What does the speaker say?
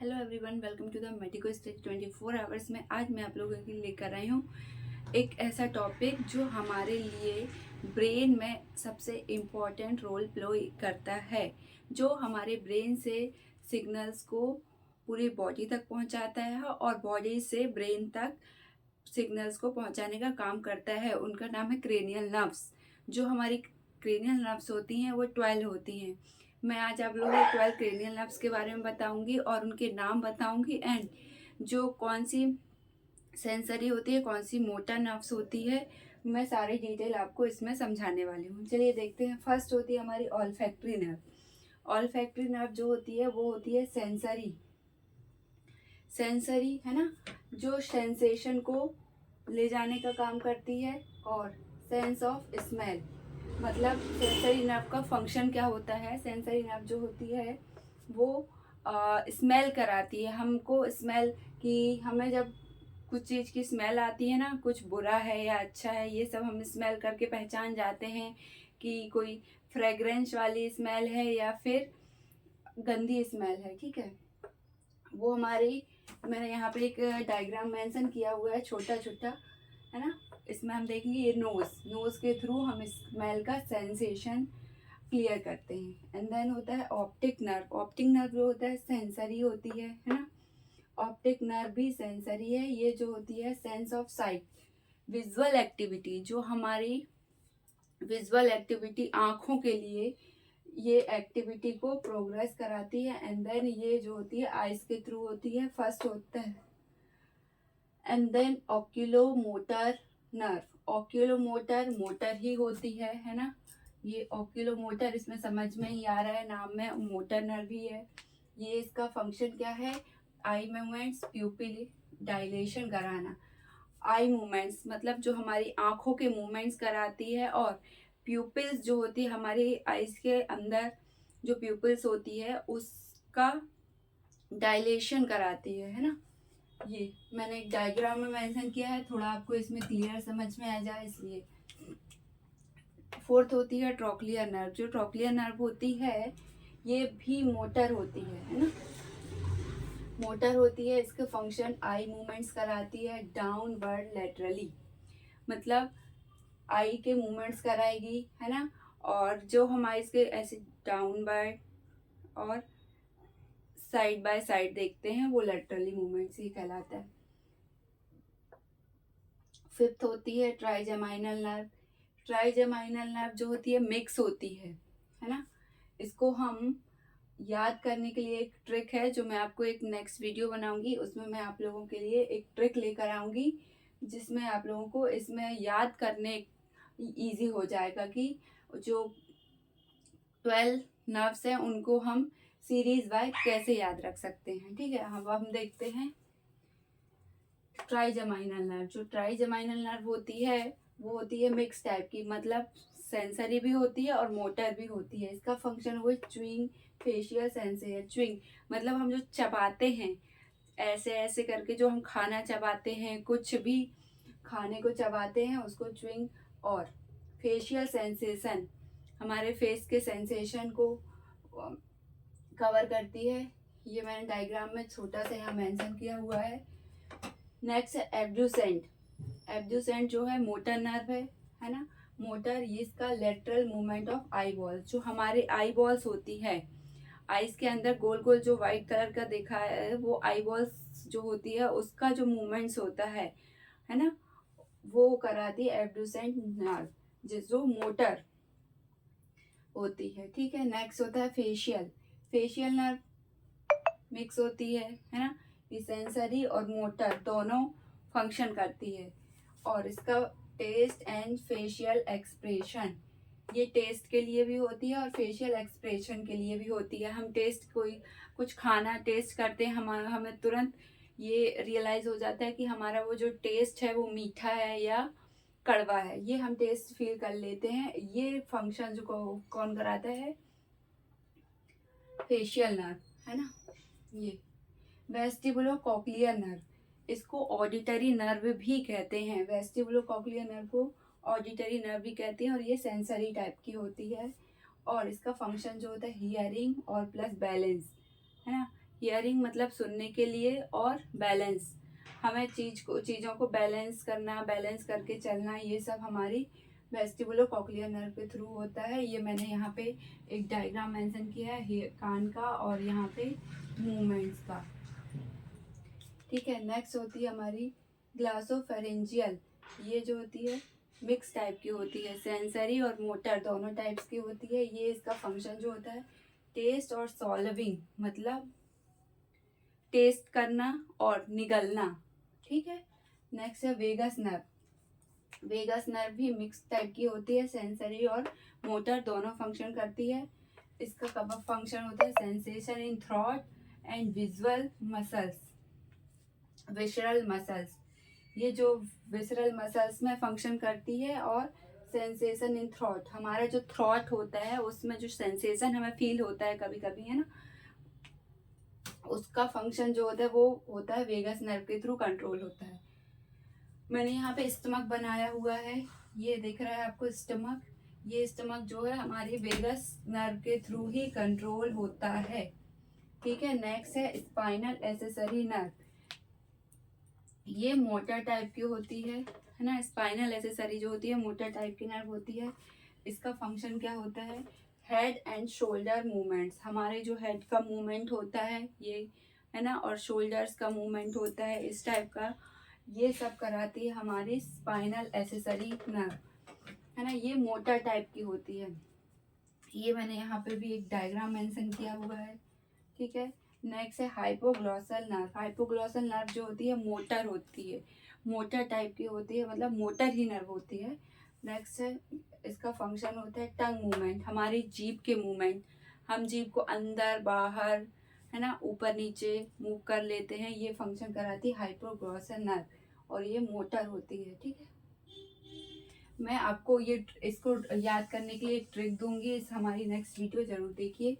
Hello everyone, welcome to the medico study 24 hours में। आज मैं आप लोगों के लिए लेकर आई हूँ एक ऐसा टॉपिक जो हमारे लिए ब्रेन में सबसे इम्पॉर्टेंट रोल प्ले करता है, जो हमारे ब्रेन से सिग्नल्स को पूरी बॉडी तक पहुँचाता है और बॉडी से ब्रेन तक सिग्नल्स को पहुँचाने का काम करता है। उनका नाम है क्रेनियल नर्व्स। जो हमारी क्रेनियल नर्व्स होती हैं वो 12 होती हैं। मैं आज आप लोगों को 12 क्रेनियल नर्व्स के बारे में बताऊंगी और उनके नाम बताऊंगी, एंड जो कौन सी सेंसरी होती है, कौन सी मोटर नर्व्स होती है, मैं सारी डिटेल आपको इसमें समझाने वाली हूँ। चलिए देखते हैं। फर्स्ट होती है हमारी ऑल्फैक्टरी नर्व। ऑल्फैक्टरी नर्व जो होती है वो होती है सेंसरी सेंसरी है ना, जो सेंसेशन को ले जाने का काम करती है। और सेंस ऑफ स्मेल, मतलब सेंसरी नर्व का फंक्शन क्या होता है। सेंसरी नर्व जो होती है वो स्मेल कराती है हमको। स्मेल कि हमें जब कुछ चीज़ की स्मेल आती है ना, कुछ बुरा है या अच्छा है, ये सब हम स्मेल करके पहचान जाते हैं कि कोई फ्रेग्रेंस वाली स्मेल है या फिर गंदी स्मेल है। ठीक है, वो हमारी, मैंने यहाँ पे एक डायग्राम मेंशन किया हुआ है छोटा छोटा, है ना। इसमें हम देखेंगे ये नोज के थ्रू हम स्मेल का सेंसेशन क्लियर करते हैं। एंड देन होता है ऑप्टिक नर्व। ऑप्टिक नर्व जो होता है सेंसरी होती है ना। ऑप्टिक नर्व भी सेंसरी है। ये जो होती है sense of site, visual activity, जो हमारी विजुअल एक्टिविटी आँखों के लिए ये एक्टिविटी को प्रोग्रेस कराती है। एंड देन ये जो होती है आइज के थ्रू होती है। फर्स्ट होता है and then oculomotor nerve. Oculomotor motor ही होती है ना। ये ऑक्यूलोमोटर, इसमें समझ में ही आ रहा है, नाम में मोटर नर्व ही है। ये इसका फंक्शन क्या है, आई मूवमेंट्स, प्यूपिल डायलेशन कराना। आई मूवमेंट्स मतलब जो हमारी आंखों के मूवमेंट्स कराती है, और प्यूपिल्स जो होती है हमारी आईज के अंदर, जो प्यूपिल्स होती है उसका डायलेशन कराती है ना। ये मैंने एक डायग्राम में मेंशन किया है, थोड़ा आपको इसमें क्लियर समझ में आ जाए इसलिए। फोर्थ होती है ट्रोक्लियर नर्व। जो ट्रोक्लियर नर्व होती है ये भी मोटर होती है ना। मोटर होती है। इसके फंक्शन आई मूवमेंट्स कराती है डाउनवर्ड लेटरली, मतलब आई के मूवमेंट्स कराएगी, है ना। और जो हमारे इसके ऐसे डाउनवर्ड और साइड बाय साइड देखते हैं वो लेटरली मूवमेंट्स ही कहलाता है। फिफ्थ होती है ट्राइजेमाइनल नर्व। ट्राइजेमाइनल नर्व जो होती है मिक्स होती है ना। इसको हम याद करने के लिए एक ट्रिक है जो मैं आपको एक नेक्स्ट वीडियो बनाऊंगी, उसमें मैं आप लोगों के लिए एक ट्रिक लेकर आऊंगी जिसमें आप लोगों को इसमें याद करने इजी हो जाएगा कि जो 12 नर्व्स हैं उनको हम सीरीज बाय कैसे याद रख सकते हैं। ठीक है, हम देखते हैं ट्राइजेमाइनल नर्व। जो ट्राइजेमाइनल नर्व होती है वो होती है मिक्स टाइप की, मतलब सेंसरी भी होती है और मोटर भी होती है। इसका फंक्शन वो च्यूइंग फेशियल सेंसर। च्यूइंग मतलब हम जो चबाते हैं, ऐसे ऐसे करके जो हम खाना चबाते हैं, कुछ भी खाने को चबाते हैं उसको च्यूइंग। और फेशियल सेंसेशन हमारे फेस के सेंसेशन को कवर करती है। ये मैंने डायग्राम में छोटा सा यहाँ मेंशन किया हुआ है। नेक्स्ट है एब्ड्यूसेंट। एब्ड्यूसेंट जो है मोटर नर्व है ना। मोटर, ये इसका lateral movement of I balls. जो हमारे आई बॉल्स होती है, आईज के अंदर गोल गोल जो व्हाइट कलर का देखा है वो आई बॉल्स जो होती है उसका जो मूवमेंट्स होता है ना, वो कराती है एब्ड्यूसेंट नर्व, जो मोटर होती है। ठीक है, नेक्स्ट होता है फेशियल। फेशियल नर्व मिक्स होती है ना। ये सेंसरी और मोटर दोनों फंक्शन करती है। और इसका टेस्ट एंड फेशियल एक्सप्रेशन, ये टेस्ट के लिए भी होती है और फेशियल एक्सप्रेशन के लिए भी होती है। हम टेस्ट, कोई कुछ खाना टेस्ट करते हैं, हमें तुरंत ये रियलाइज हो जाता है कि हमारा वो जो टेस्ट है वो मीठा है या कड़वा है, ये हम टेस्ट फील कर लेते हैं। ये फंक्शन जो कौन कराता है, फेशियल नर्व है ना। ये वेस्टिबुलो कॉक्लियर नर्व, इसको ऑडिटरी नर्व भी कहते हैं। वेस्टिबुलो कॉक्लियर नर्व को ऑडिटरी नर्व भी कहते हैं और ये सेंसरी टाइप की होती है। और इसका फंक्शन जो होता है हियरिंग और प्लस बैलेंस, है ना। हियरिंग मतलब सुनने के लिए, और बैलेंस, हमें चीज़ों को बैलेंस करना, बैलेंस करके चलना, ये सब हमारी वेस्टिबुलो कॉक्लियर नर्व के थ्रू होता है। ये मैंने यहाँ पे एक डायग्राम मेंशन किया है कान का और यहाँ पे मूवमेंट्स का। ठीक है, नेक्स्ट होती है हमारी ग्लासोफेरेंजियल। ये जो होती है मिक्स टाइप की होती है, सेंसरी और मोटर दोनों टाइप्स की होती है। ये इसका फंक्शन जो होता है टेस्ट और सॉल्विंग, मतलब टेस्ट करना और निगलना। ठीक है, नेक्स्ट है वेगस नर्व। वेगस नर्व भी मिक्स टाइप की होती है, सेंसरी और मोटर दोनों फंक्शन करती है। इसका कब फंक्शन होता है sensation in throat and visual muscles, visceral muscles. ये जो विसरल मसल्स में फंक्शन करती है, और सेंसेशन इन थ्रॉट, हमारा जो थ्रॉट होता है उसमें जो सेंसेशन हमें फील होता है कभी कभी, है ना, उसका फंक्शन जो होता है वो होता है वेगस नर्व के थ्रू कंट्रोल होता है। मैंने यहाँ पे स्टमक बनाया हुआ है, ये दिख रहा है आपको स्टमक। ये स्टमक जो है हमारी वेगस नर्व के थ्रू ही कंट्रोल होता है। ठीक है, नेक्स्ट है स्पाइनल एक्सेसरी नर्व। ये मोटर टाइप की होती है ना। स्पाइनल एक्सेसरी जो होती है मोटर टाइप की नर्व होती है। इसका फंक्शन क्या होता है, हेड एंड शोल्डर मूवमेंट्स, हमारे जो हेड का मूवमेंट होता है ये, है ना, और शोल्डर्स का मूवमेंट होता है इस टाइप का, ये सब कराती है हमारी स्पाइनल एक्सेसरी नर्व, है ना। ये मोटर टाइप की होती है। ये मैंने यहाँ पे भी एक डायग्राम मेंशन किया हुआ है। ठीक है, नेक्स्ट है हाइपोग्लॉसल नर्व। हाइपोग्लॉसल नर्व जो होती है मोटर होती है, मोटर टाइप की होती है, मतलब मोटर ही नर्व होती है। नेक्स्ट है इसका फंक्शन होता है टंग मूवमेंट, हमारी जीभ के मूवमेंट, हम जीभ को अंदर बाहर, है ना, ऊपर नीचे मूव कर लेते हैं, ये फंक्शन कराती है हाइपोग्लॉसल नर्व, और ये मोटर होती है। ठीक है, मैं आपको ये इसको याद करने के लिए एक ट्रिक दूंगी, इस हमारी नेक्स्ट वीडियो जरूर देखिए।